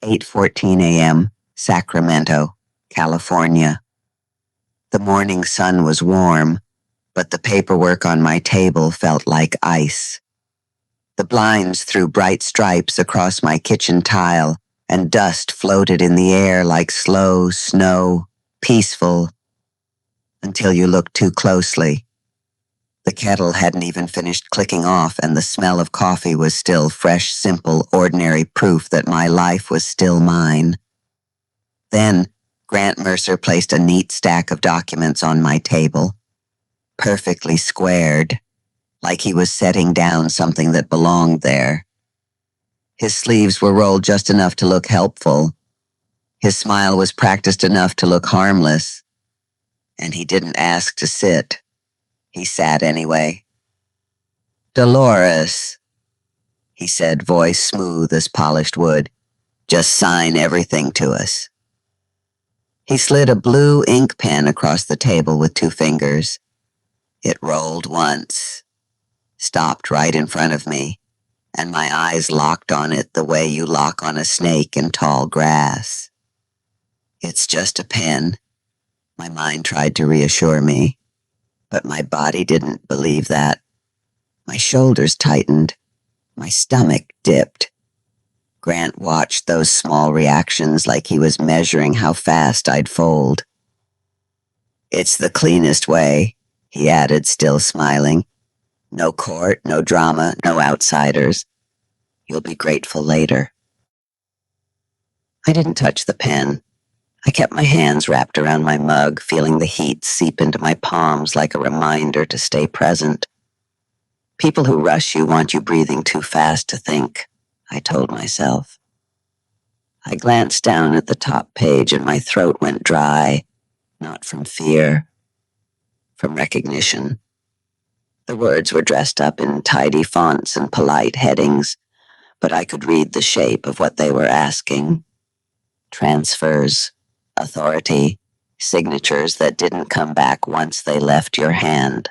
8:14 a.m., Sacramento, California. The morning sun was warm, but the paperwork on my table felt like ice. The blinds threw bright stripes across my kitchen tile, and dust floated in the air like slow snow, peaceful, until you looked too closely. The kettle hadn't even finished clicking off, and the smell of coffee was still fresh, simple, ordinary proof that my life was still mine. Then, Grant Mercer placed a neat stack of documents on my table, perfectly squared, like he was setting down something that belonged there. His sleeves were rolled just enough to look helpful. His smile was practiced enough to look harmless. And he didn't ask to sit. He sat anyway. "Dolores," he said, voice smooth as polished wood, "just sign everything to us." He slid a blue ink pen across the table with 2 fingers. It rolled once, stopped right in front of me, and my eyes locked on it the way you lock on a snake in tall grass. "It's just a pen," my mind tried to reassure me, but my body didn't believe that. My shoulders tightened. My stomach dipped. Grant watched those small reactions like he was measuring how fast I'd fold. "It's the cleanest way," he added, still smiling. "No court, no drama, no outsiders. You'll be grateful later." I didn't touch the pen. I kept my hands wrapped around my mug, feeling the heat seep into my palms like a reminder to stay present. People who rush you want you breathing too fast to think, I told myself. I glanced down at the top page and my throat went dry, not from fear, from recognition. The words were dressed up in tidy fonts and polite headings, but I could read the shape of what they were asking. Transfers, authority, signatures that didn't come back once they left your hand.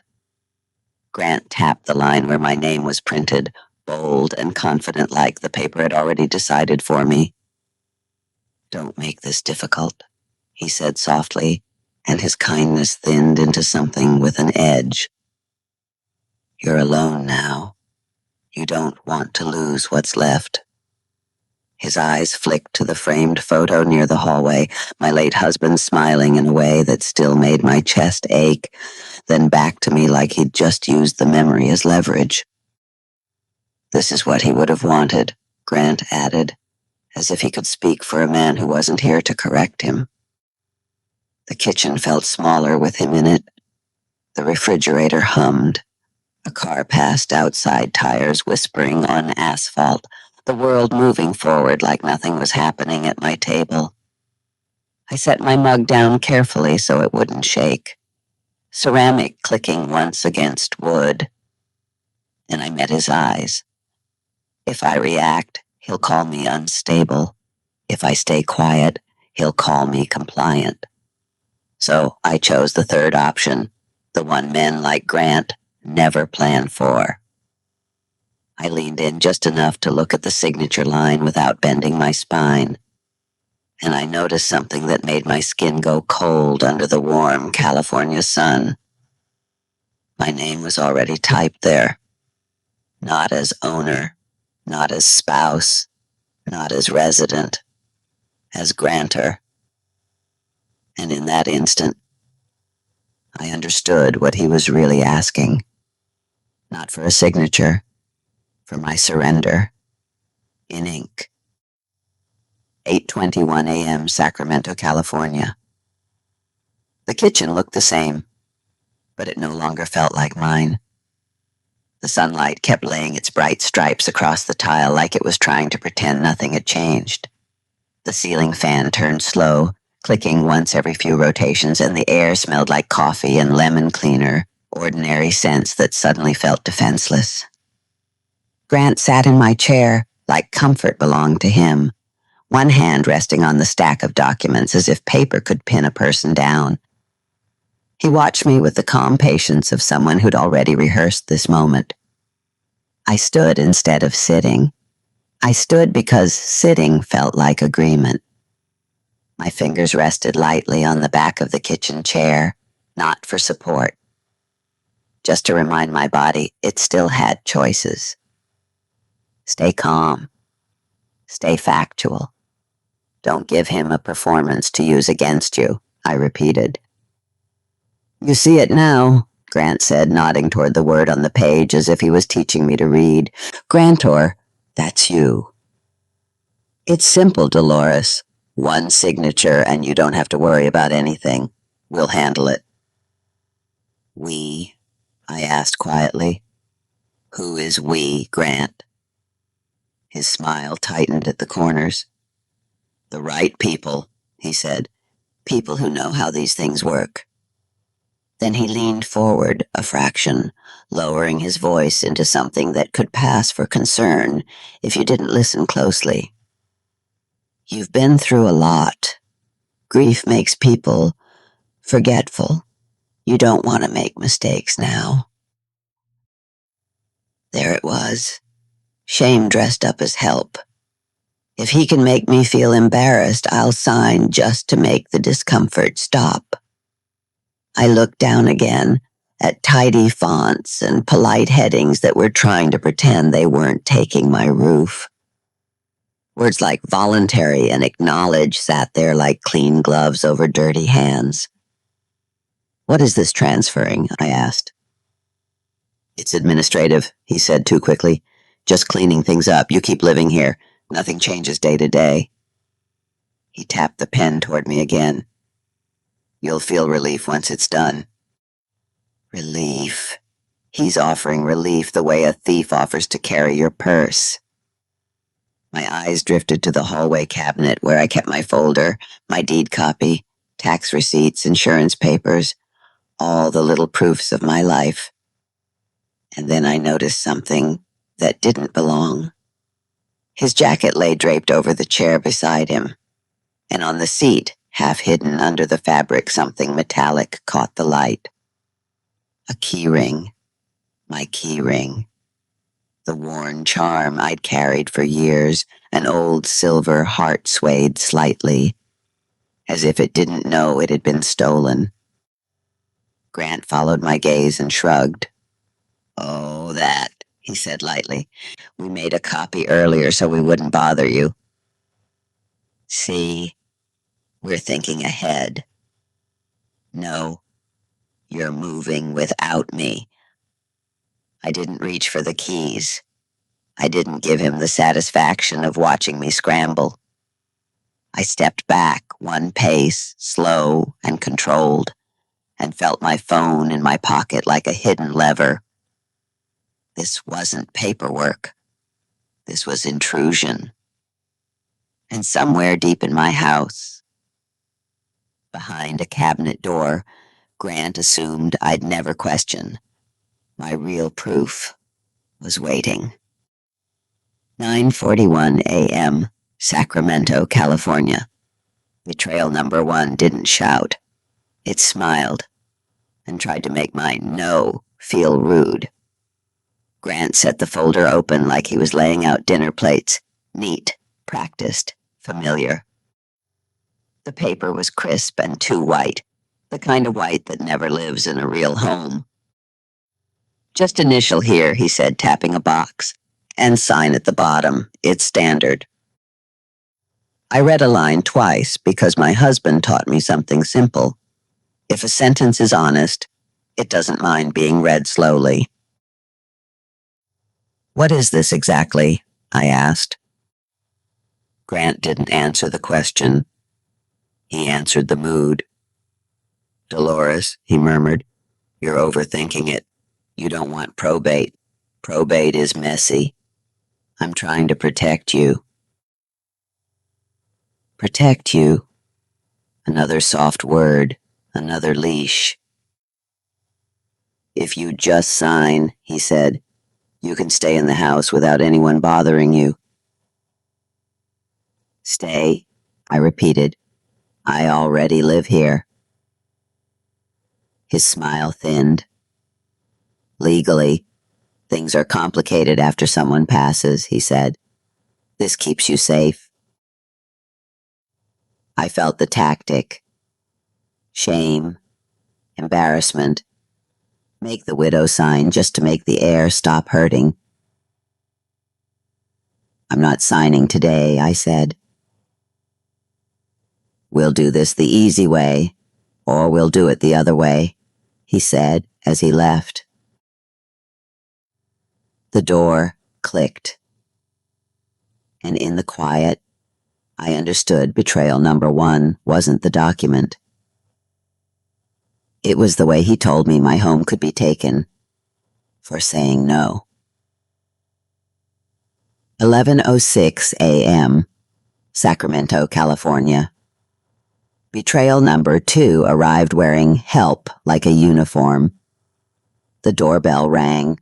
Grant tapped the line where my name was printed, bold and confident like the paper had already decided for me. "Don't make this difficult," he said softly, and his kindness thinned into something with an edge. "You're alone now. You don't want to lose what's left." His eyes flicked to the framed photo near the hallway, my late husband smiling in a way that still made my chest ache, then back to me like he'd just used the memory as leverage. "This is what he would have wanted," Grant added, as if he could speak for a man who wasn't here to correct him. The kitchen felt smaller with him in it. The refrigerator hummed. A car passed outside, tires whispering on asphalt, the world moving forward like nothing was happening at my table. I set my mug down carefully so it wouldn't shake, ceramic clicking once against wood. And I met his eyes. If I react, he'll call me unstable. If I stay quiet, he'll call me compliant. So I chose the third option, the one men like Grant never plan for. I leaned in just enough to look at the signature line without bending my spine, and I noticed something that made my skin go cold under the warm California sun. My name was already typed there, not as owner, not as spouse, not as resident, as grantor. And in that instant, I understood what he was really asking. Not for a signature, for my surrender, in ink. 8:21 a.m., Sacramento, California. The kitchen looked the same, but it no longer felt like mine. The sunlight kept laying its bright stripes across the tile like it was trying to pretend nothing had changed. The ceiling fan turned slow, clicking once every few rotations, and the air smelled like coffee and lemon cleaner, ordinary scents that suddenly felt defenseless. Grant sat in my chair like comfort belonged to him, one hand resting on the stack of documents as if paper could pin a person down. He watched me with the calm patience of someone who'd already rehearsed this moment. I stood instead of sitting. I stood because sitting felt like agreement. My fingers rested lightly on the back of the kitchen chair, not for support, just to remind my body it still had choices. Stay calm. Stay factual. Don't give him a performance to use against you, I repeated. You see it now, Grant said, nodding toward the word on the page as if he was teaching me to read. Grantor, that's you. It's simple, Dolores. One signature and you don't have to worry about anything. We'll handle it. We? I asked quietly. Who is we, Grant? His smile tightened at the corners. The right people, he said. People who know how these things work. Then he leaned forward a fraction, lowering his voice into something that could pass for concern if you didn't listen closely. You've been through a lot. Grief makes people forgetful. You don't want to make mistakes now. There it was. Shame dressed up as help. If he can make me feel embarrassed, I'll sign just to make the discomfort stop. I looked down again at tidy fonts and polite headings that were trying to pretend they weren't taking my roof. Words like voluntary and acknowledge sat there like clean gloves over dirty hands. What is this transferring? I asked. It's administrative, he said too quickly. Just cleaning things up. You keep living here. Nothing changes day to day. He tapped the pen toward me again. You'll feel relief once it's done. Relief. He's offering relief the way a thief offers to carry your purse. My eyes drifted to the hallway cabinet where I kept my folder, my deed copy, tax receipts, insurance papers, all the little proofs of my life. And then I noticed something that didn't belong. His jacket lay draped over the chair beside him, and on the seat, half hidden under the fabric, something metallic caught the light. A key ring. My key ring. The worn charm I'd carried for years, an old silver heart swayed slightly, as if it didn't know it had been stolen. Grant followed my gaze and shrugged. Oh, that, he said lightly. We made a copy earlier so we wouldn't bother you. See, we're thinking ahead. No, you're moving without me. I didn't reach for the keys. I didn't give him the satisfaction of watching me scramble. I stepped back one pace, slow and controlled, and felt my phone in my pocket like a hidden lever. This wasn't paperwork. This was intrusion. And somewhere deep in my house, behind a cabinet door, Grant assumed I'd never question. My real proof was waiting. 9:41 a.m., Sacramento, California. Betrayal number 1 didn't shout. It smiled and tried to make my no feel rude. Grant set the folder open like he was laying out dinner plates, neat, practiced, familiar. The paper was crisp and too white, the kind of white that never lives in a real home. Just initial here, he said, tapping a box, and sign at the bottom. It's standard. I read a line twice because my husband taught me something simple. If a sentence is honest, it doesn't mind being read slowly. What is this exactly? I asked. Grant didn't answer the question. He answered the mood. Dolores, he murmured, you're overthinking it. You don't want probate. Probate is messy. I'm trying to protect you. Protect you. Another soft word, another leash. If you just sign, he said, you can stay in the house without anyone bothering you. Stay, I repeated. I already live here. His smile thinned. Legally, things are complicated after someone passes, he said. This keeps you safe. I felt the tactic. Shame, embarrassment. Make the widow sign just to make the heir stop hurting. I'm not signing today, I said. We'll do this the easy way, or we'll do it the other way, he said as he left. The door clicked, and in the quiet, I understood betrayal number 1 wasn't the document. It was the way he told me my home could be taken for saying no. 11:06 a.m., Sacramento, California. Betrayal number 2 arrived wearing help like a uniform. The doorbell rang,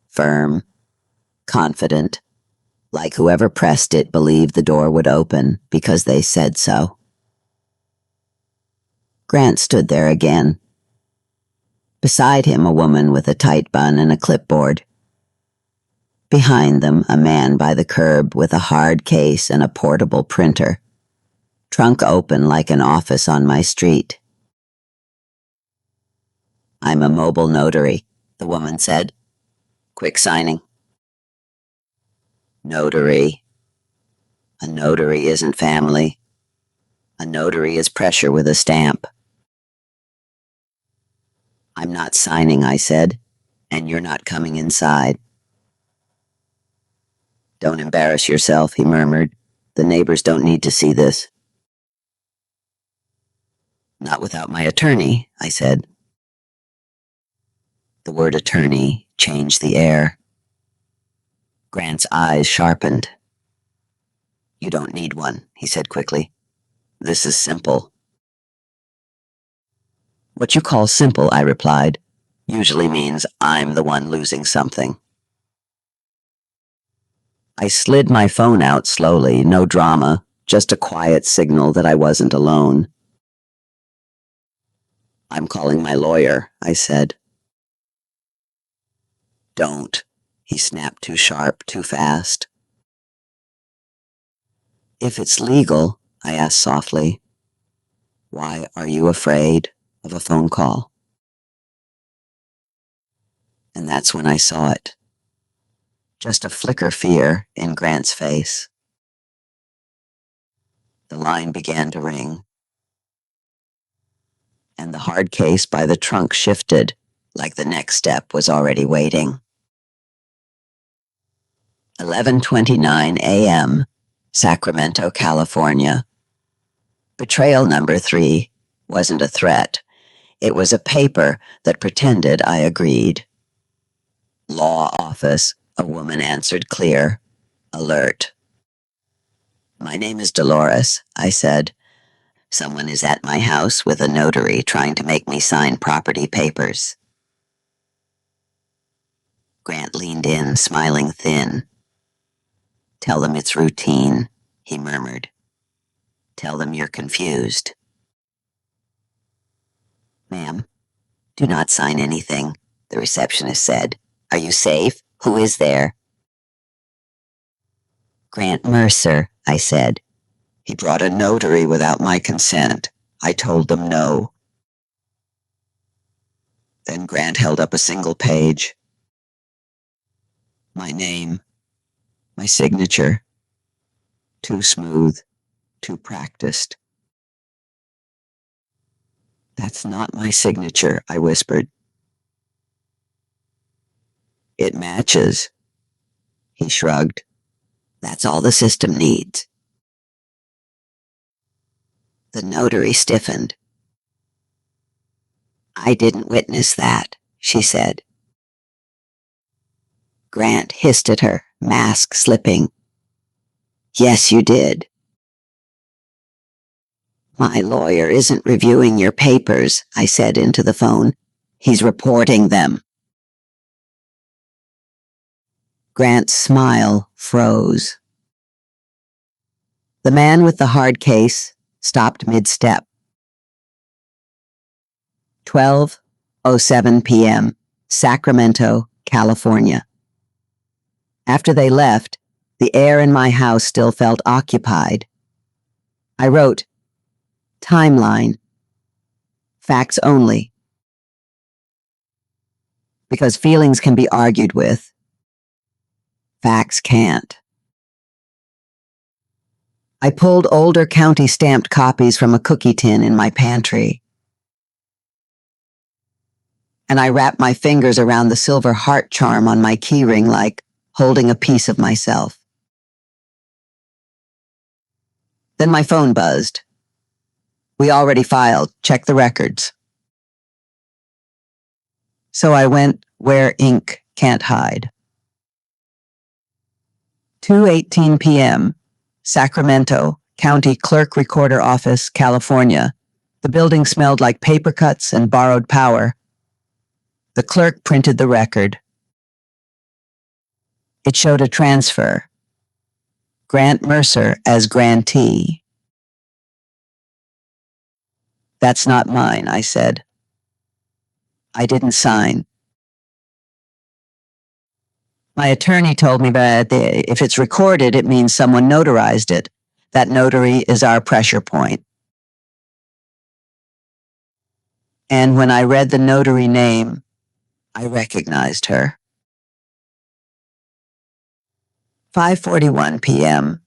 firm, confident, like whoever pressed it believed the door would open because they said so. Grant stood there again. Beside him, a woman with a tight bun and a clipboard. Behind them, a man by the curb with a hard case and a portable printer. Trunk open like an office on my street. I'm a mobile notary, the woman said. Quick signing. Notary. A notary isn't family. A notary is pressure with a stamp. I'm not signing, I said, and you're not coming inside. Don't embarrass yourself, he murmured. The neighbors don't need to see this. Not without my attorney, I said. The word attorney changed the air. Grant's eyes sharpened. You don't need one, he said quickly. This is simple. What you call simple, I replied, usually means I'm the one losing something. I slid my phone out slowly, no drama, just a quiet signal that I wasn't alone. I'm calling my lawyer, I said. Don't, he snapped too sharp, too fast. If it's legal, I asked softly, why are you afraid of a phone call? And that's when I saw it. Just a flicker fear in Grant's face. The line began to ring, and the hard case by the trunk shifted, like the next step was already waiting. 11:29 a.m., Sacramento, California. Betrayal number 3 wasn't a threat. It was a paper that pretended I agreed. Law office, a woman answered clear, alert. My name is Dolores, I said. Someone is at my house with a notary trying to make me sign property papers. Grant leaned in, smiling thin. Tell them it's routine, he murmured. Tell them you're confused. Ma'am, do not sign anything, the receptionist said. Are you safe? Who is there? Grant Mercer, I said. He brought a notary without my consent. I told them no. Then Grant held up a single page. My name, my signature. Too smooth, too practiced. That's not my signature, I whispered. It matches. He shrugged. That's all the system needs. The notary stiffened. I didn't witness that, she said. Grant hissed at her, mask slipping. Yes, you did. My lawyer isn't reviewing your papers, I said into the phone. He's reporting them. Grant's smile froze. The man with the hard case stopped mid-step. 12:07 p.m., Sacramento, California. After they left, The air in my house still felt occupied. I wrote, timeline, facts only, because feelings can be argued with. Facts can't. I pulled older county stamped copies from a cookie tin in my pantry. And I wrapped my fingers around the silver heart charm on my keyring like holding a piece of myself. Then my phone buzzed. We already filed. Check the records. So I went where ink can't hide. 2:18 p.m., Sacramento, County Clerk Recorder Office, California. The building smelled like paper cuts and borrowed power. The clerk printed the record. It showed a transfer. Grant Mercer as grantee. That's not mine, I said. I didn't sign. My attorney told me that if it's recorded, it means someone notarized it. That notary is our pressure point. And when I read the notary name, I recognized her. 5:41 p.m.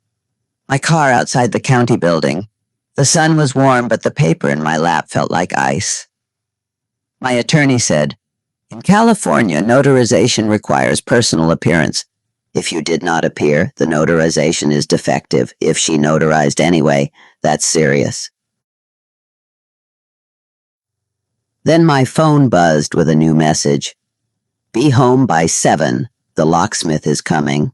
My car outside the county building. The sun was warm, but the paper in my lap felt like ice. My attorney said, in California, notarization requires personal appearance. If you did not appear, the notarization is defective. If she notarized anyway, that's serious. Then my phone buzzed with a new message. Be home by 7. The locksmith is coming.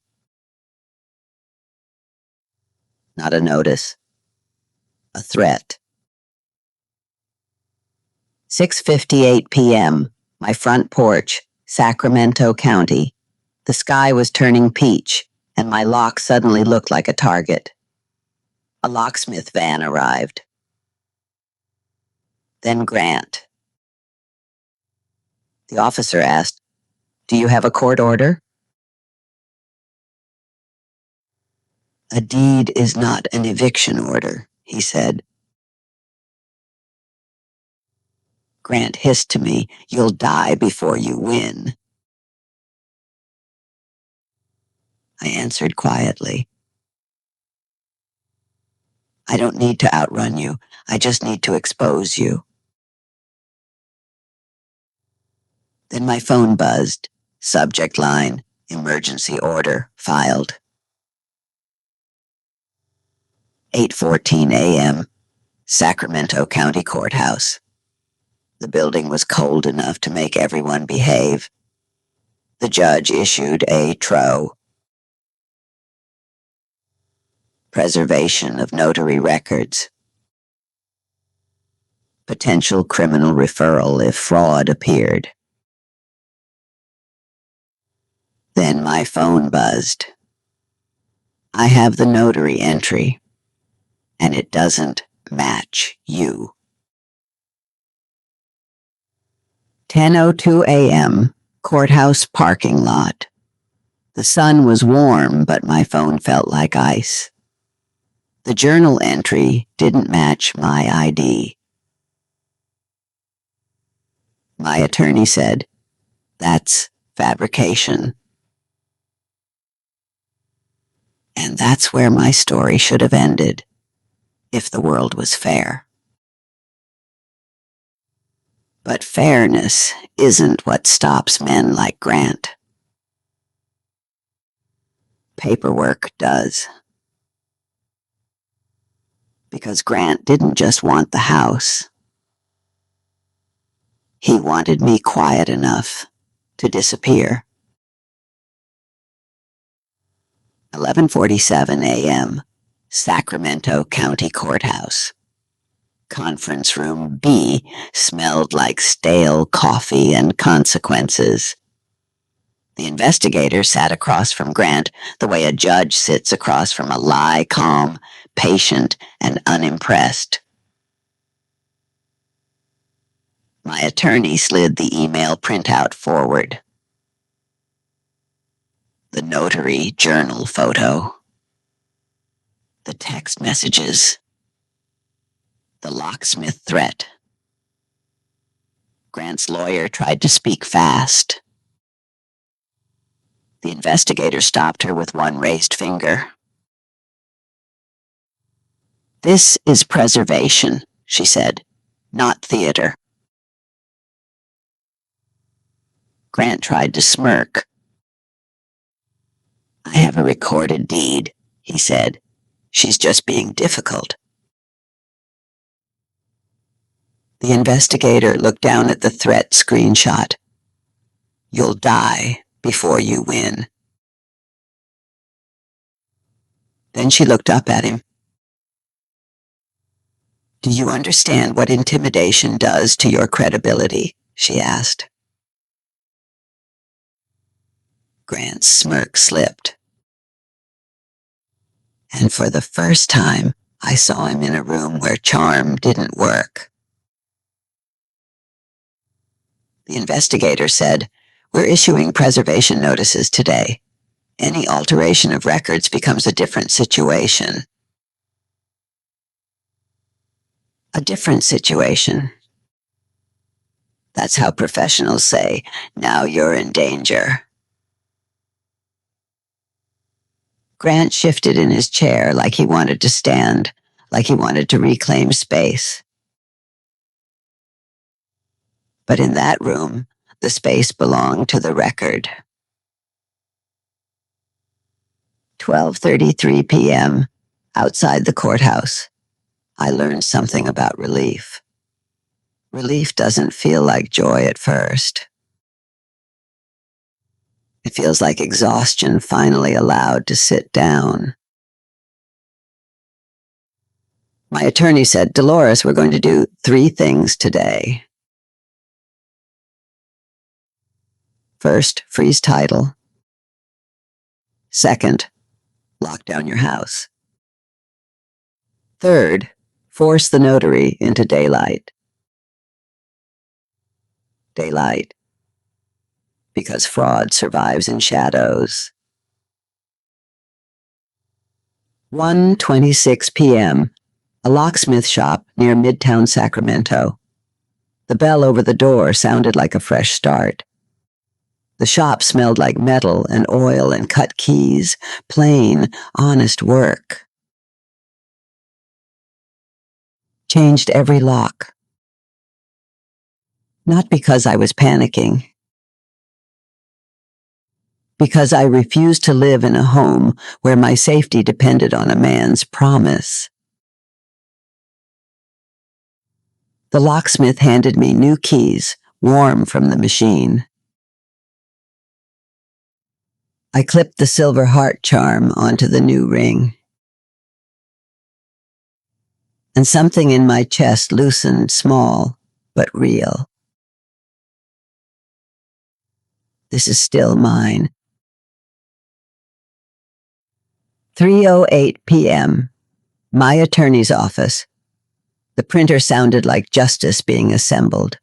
Not a notice. A threat. 6:58 p.m. My front porch, Sacramento County. The sky was turning peach, and my lock suddenly looked like a target. A locksmith van arrived. Then Grant. The officer asked, do you have a court order? A deed is not an eviction order, he said. Grant hissed to me, you'll die before you win. I answered quietly. I don't need to outrun you. I just need to expose you. Then my phone buzzed. Subject line, emergency order, filed. 8:14 a.m., Sacramento County Courthouse. The building was cold enough to make everyone behave. The judge issued a TRO. Preservation of notary records. Potential criminal referral if fraud appeared. Then my phone buzzed. I have the notary entry, and it doesn't match you. 10:02 a.m., courthouse parking lot. The sun was warm, but my phone felt like ice. The journal entry didn't match my ID. My attorney said, that's fabrication. And that's where my story should have ended, if the world was fair. But fairness isn't what stops men like Grant. Paperwork does. Because Grant didn't just want the house. He wanted me quiet enough to disappear. 11:47 a.m., Sacramento County Courthouse. Conference room B smelled like stale coffee and consequences. The investigator sat across from Grant the way a judge sits across from a lie, calm, patient, and unimpressed. My attorney slid the email printout forward. The notary journal photo, the text messages, the locksmith threat. Grant's lawyer tried to speak fast. The investigator stopped her with one raised finger. "This is preservation," she said, "not theater." Grant tried to smirk. "I have a recorded deed," he said. "She's just being difficult." The investigator looked down at the threat screenshot. "You'll die before you win." Then she looked up at him. "Do you understand what intimidation does to your credibility?" she asked. Grant's smirk slipped. And for the first time, I saw him in a room where charm didn't work. The investigator said, "We're issuing preservation notices today. Any alteration of records becomes a different situation." A different situation. That's how professionals say, "Now you're in danger." Grant shifted in his chair like he wanted to stand, like he wanted to reclaim space. But in that room, the space belonged to the record. 12:33 p.m., outside the courthouse. I learned something about relief. Relief doesn't feel like joy at first. It feels like exhaustion finally allowed to sit down. My attorney said, "Dolores, we're going to do 3 things today. First, freeze title. Second, lock down your house. Third, force the notary into daylight." Daylight. Because fraud survives in shadows. 1:26 p.m., a locksmith shop near Midtown Sacramento. The bell over the door sounded like a fresh start. The shop smelled like metal and oil and cut keys, plain, honest work. Changed every lock. Not because I was panicking. Because I refused to live in a home where my safety depended on a man's promise. The locksmith handed me new keys, warm from the machine. I clipped the silver heart charm onto the new ring. And something in my chest loosened, small, but real. This is still mine. 3:08 p.m., my attorney's office. The printer sounded like justice being assembled.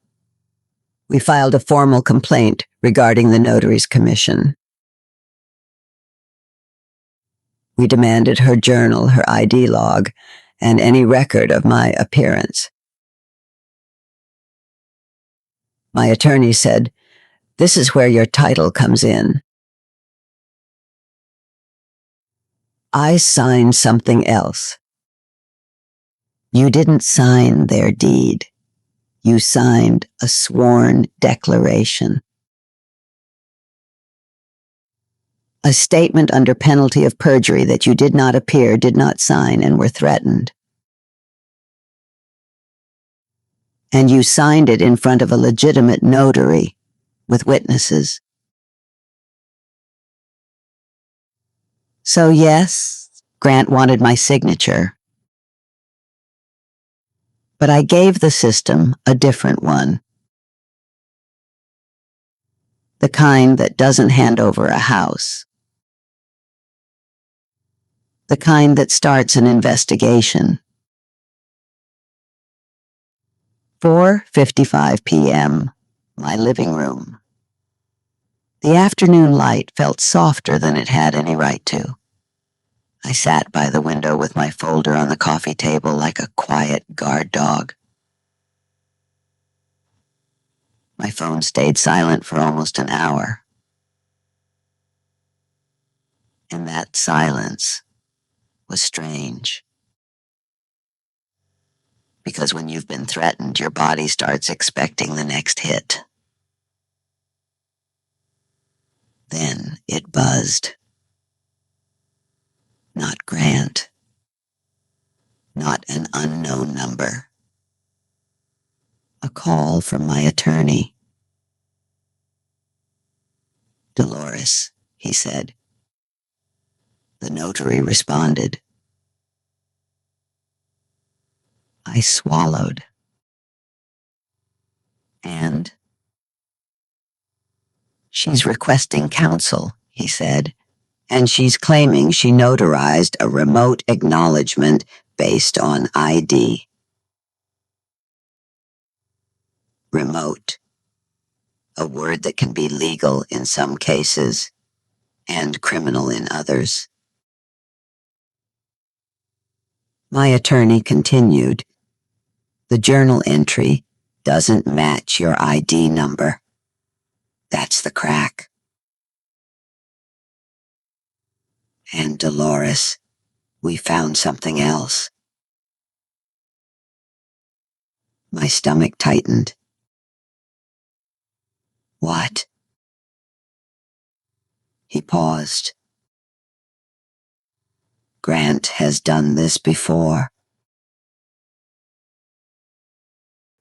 We filed a formal complaint regarding the notary's commission. We demanded her journal, her ID log, and any record of my appearance. My attorney said, "This is where your title comes in." I signed something else. You didn't sign their deed. You signed a sworn declaration. A statement under penalty of perjury that you did not appear, did not sign, and were threatened. And you signed it in front of a legitimate notary with witnesses. So yes, Grant wanted my signature. But I gave the system a different one. The kind that doesn't hand over a house. The kind that starts an investigation. 4:55 p.m., my living room. The afternoon light felt softer than it had any right to. I sat by the window with my folder on the coffee table like a quiet guard dog. My phone stayed silent for almost an hour. And that silence was strange. Because when you've been threatened, your body starts expecting the next hit. Then it buzzed. Not Grant. Not an unknown number. A call from my attorney. Dolores, he said. The notary responded. I swallowed. And she's requesting counsel, he said, and she's claiming she notarized a remote acknowledgement based on ID. Remote. A word that can be legal in some cases and criminal in others. My attorney continued. The journal entry doesn't match your ID number. That's the crack. And Dolores, we found something else. My stomach tightened. What? He paused. Grant has done this before.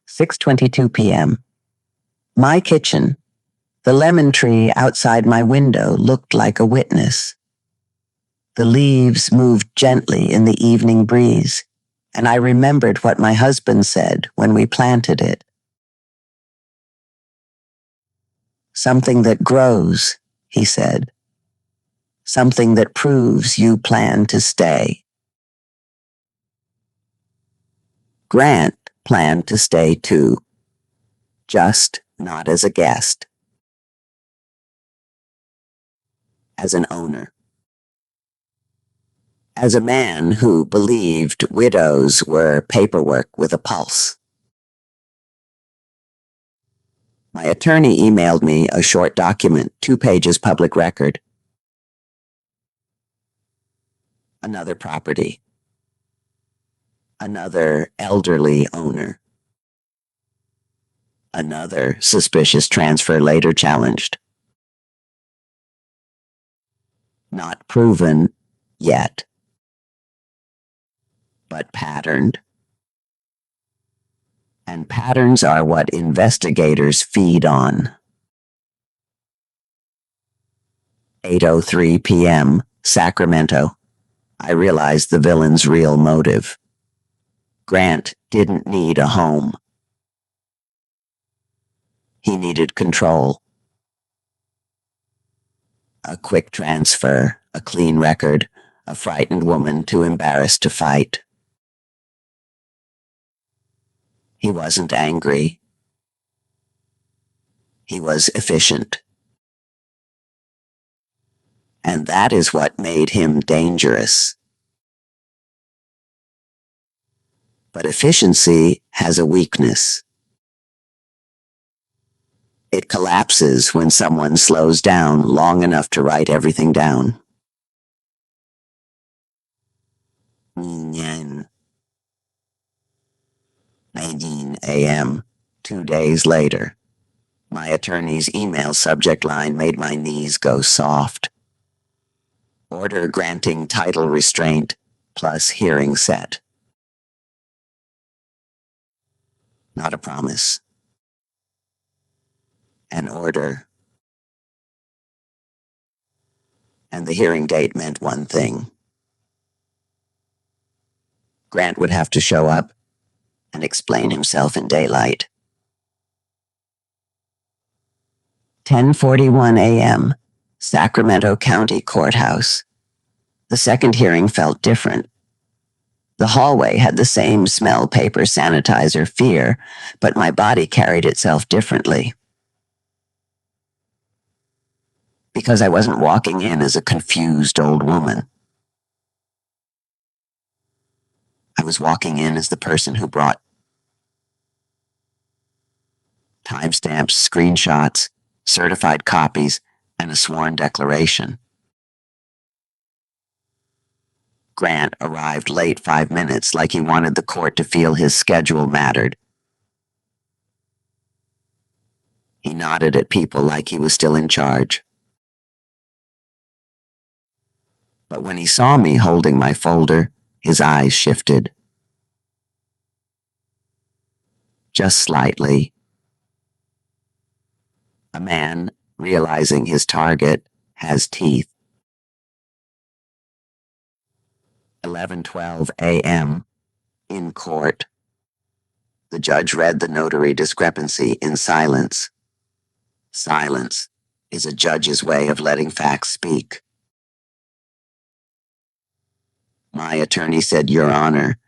6:22 p.m. My kitchen. The lemon tree outside my window looked like a witness. The leaves moved gently in the evening breeze, and I remembered what my husband said when we planted it. Something that grows, he said. Something that proves you plan to stay. Grant planned to stay too, just not as a guest. As an owner. As a man who believed widows were paperwork with a pulse. My attorney emailed me a short document, 2 pages public record. Another property. Another elderly owner. Another suspicious transfer later challenged. Not proven yet, but patterned. And patterns are what investigators feed on. 8:03 p.m., Sacramento. I realized the villain's real motive. Grant didn't need a home. He needed control. A quick transfer, a clean record, a frightened woman too embarrassed to fight. He wasn't angry. He was efficient. And that is what made him dangerous. But efficiency has a weakness. It collapses when someone slows down long enough to write everything down. 9 a.m., 2 days later. My attorney's email subject line made my knees go soft. Order granting title restraint plus hearing set. Not a promise. An order. And the hearing date meant one thing. Grant would have to show up and explain himself in daylight. 10:41 a.m., Sacramento County Courthouse. The second hearing felt different. The hallway had the same smell paper sanitizer fear, but my body carried itself differently. because I wasn't walking in as a confused old woman. I was walking in as the person who brought timestamps, screenshots, certified copies, and a sworn declaration. Grant arrived late 5 minutes, like he wanted the court to feel his schedule mattered. He nodded at people like he was still in charge. But when he saw me holding my folder, his eyes shifted. Just slightly. A man, realizing his target, has teeth. 11:12 a.m. in court. The judge read the notary discrepancy in silence. Silence is a judge's way of letting facts speak. My attorney said, Your Honor,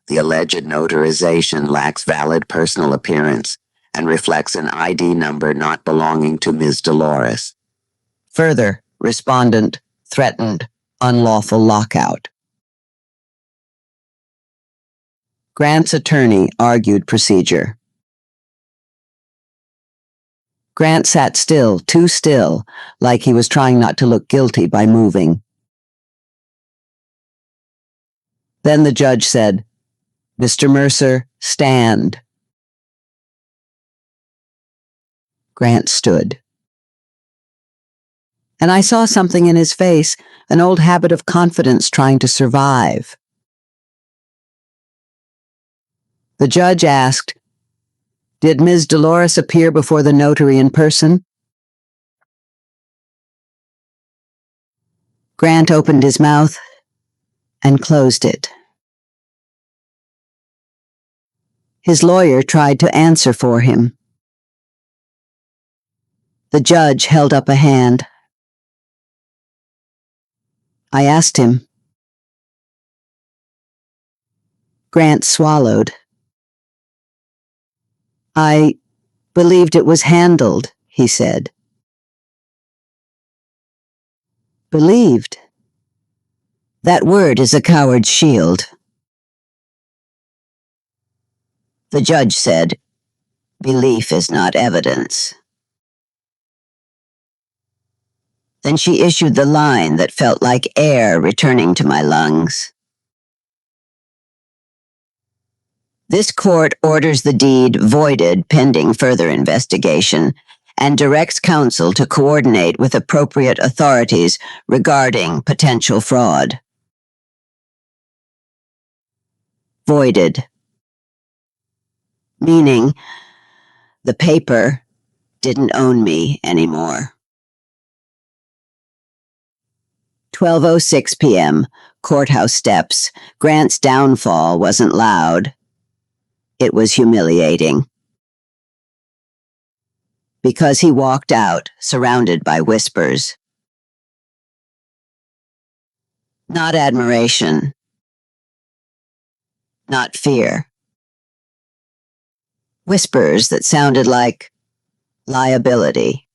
the alleged notarization lacks valid personal appearance and reflects an ID number not belonging to Ms. Dolores. Further, respondent threatened unlawful lockout. Grant's attorney argued procedure. Grant sat still, too still, like he was trying not to look guilty by moving. Then the judge said, Mr. Mercer, stand. Grant stood. And I saw something in his face, an old habit of confidence trying to survive. The judge asked, Did Ms. Dolores appear before the notary in person? Grant opened his mouth and closed it. His lawyer tried to answer for him. The judge held up a hand. I asked him. Grant swallowed. I believed it was handled, he said. Believed? That word is a coward's shield. The judge said, Belief is not evidence. Then she issued the line that felt like air returning to my lungs. This court orders the deed voided pending further investigation and directs counsel to coordinate with appropriate authorities regarding potential fraud. Voided. Meaning, the paper didn't own me anymore. 12:06 p.m., courthouse steps. Grant's downfall wasn't loud. It was humiliating. Because he walked out, surrounded by whispers. Not admiration. Not fear. Whispers that sounded like liability.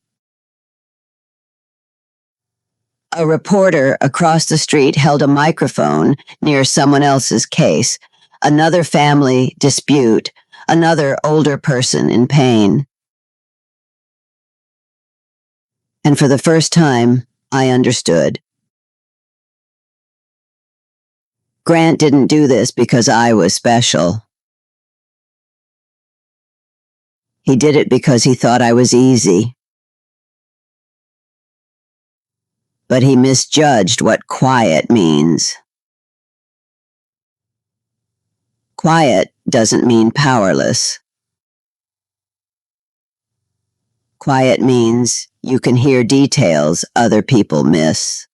A reporter across the street held a microphone near someone else's case, another family dispute, another older person in pain. And for the first time, I understood. Grant didn't do this because I was special. He did it because he thought I was easy. But he misjudged what quiet means. Quiet doesn't mean powerless. Quiet means you can hear details other people miss.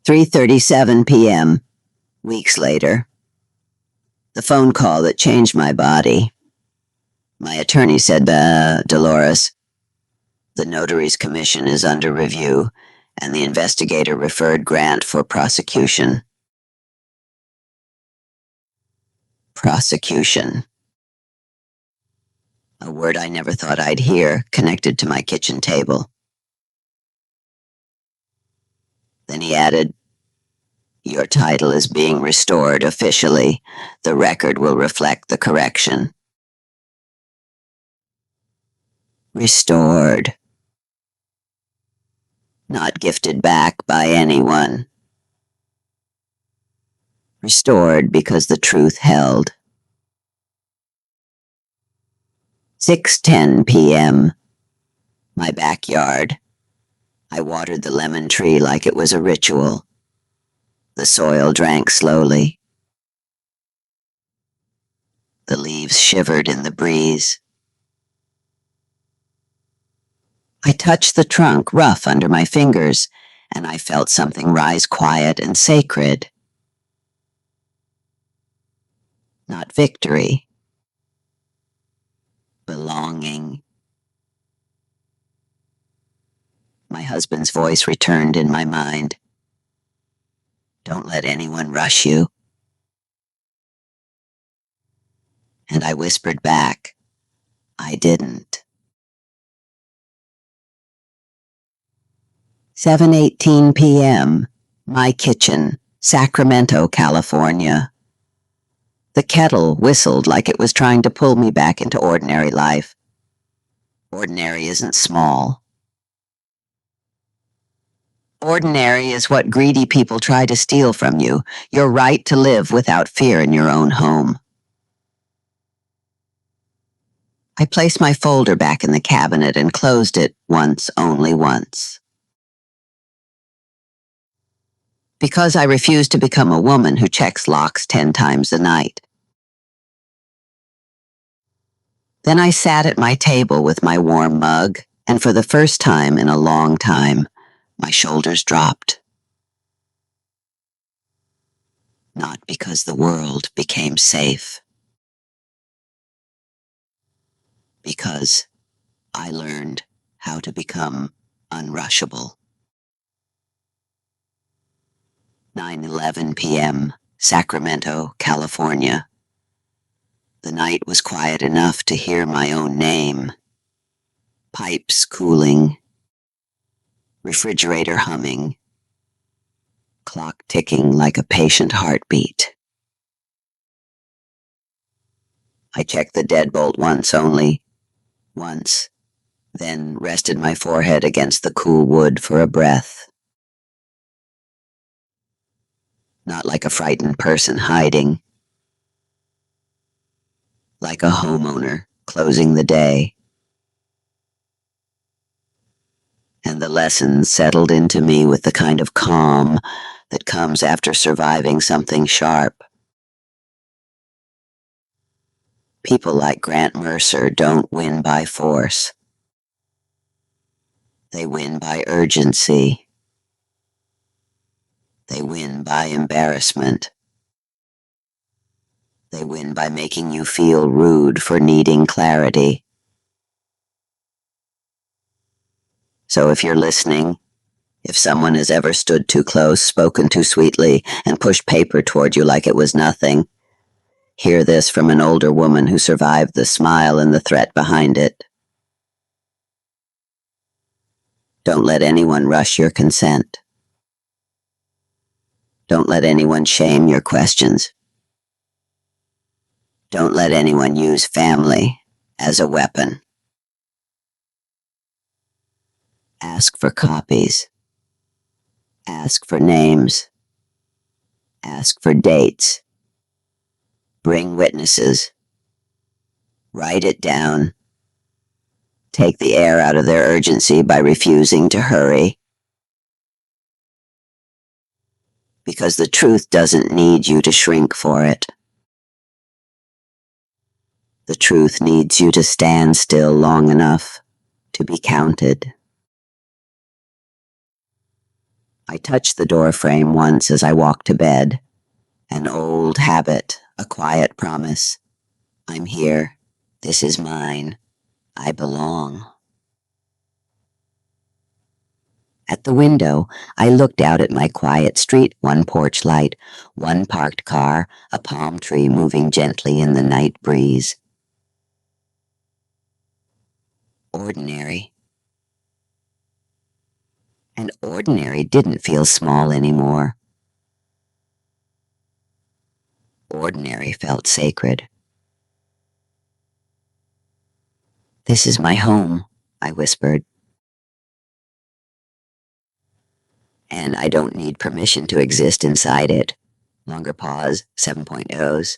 3:37 p.m., weeks later. The phone call that changed my body. My attorney said, Dolores, the notary's commission is under review, and the investigator referred Grant for prosecution. Prosecution. a word I never thought I'd hear, connected to my kitchen table. Then he added, "Your title is being restored officially. The record will reflect the correction." Restored. Not gifted back by anyone. Restored because the truth held. 6:10 p.m. My backyard. I watered the lemon tree like it was a ritual. The soil drank slowly. The leaves shivered in the breeze. I touched the trunk, rough under my fingers, and I felt something rise quiet and sacred. Not victory. Belonging. My husband's voice returned in my mind. "Don't let anyone rush you." And I whispered back, "I didn't." 7:18 p.m. My kitchen, Sacramento, California. The kettle whistled like it was trying to pull me back into ordinary life. Ordinary isn't small. Ordinary is what greedy people try to steal from you, your right to live without fear in your own home. I placed my folder back in the cabinet and closed it once, only once. Because I refuse to become a woman who checks locks 10 times a night. Then I sat at my table with my warm mug, and for the first time in a long time, my shoulders dropped. Not because the world became safe. Because I learned how to become unrushable. 9:11 p.m., Sacramento, California. The night was quiet enough to hear my own name. Pipes cooling. Refrigerator humming. Clock ticking like a patient heartbeat. I checked the deadbolt once only. Once. Then rested my forehead against the cool wood for a breath. Not like a frightened person hiding. Like a homeowner closing the day. And the lessons settled into me with the kind of calm that comes after surviving something sharp. People like Grant Mercer don't win by force. They win by urgency. They win by embarrassment. They win by making you feel rude for needing clarity. So if you're listening, if someone has ever stood too close, spoken too sweetly, and pushed paper toward you like it was nothing, hear this from an older woman who survived the smile and the threat behind it. Don't let anyone rush your consent. Don't let anyone shame your questions. Don't let anyone use family as a weapon. Ask for copies. Ask for names. Ask for dates. Bring witnesses. Write it down. Take the air out of their urgency by refusing to hurry. Because the truth doesn't need you to shrink for it. The truth needs you to stand still long enough to be counted. I touched the door frame once as I walked to bed. An old habit, a quiet promise. I'm here. This is mine. I belong. At the window, I looked out at my quiet street, one porch light, one parked car, a palm tree moving gently in the night breeze. ordinary. And ordinary didn't feel small anymore. Ordinary felt sacred. "This is my home," I whispered. "And I don't need permission to exist inside it." Longer pause, 7.0s.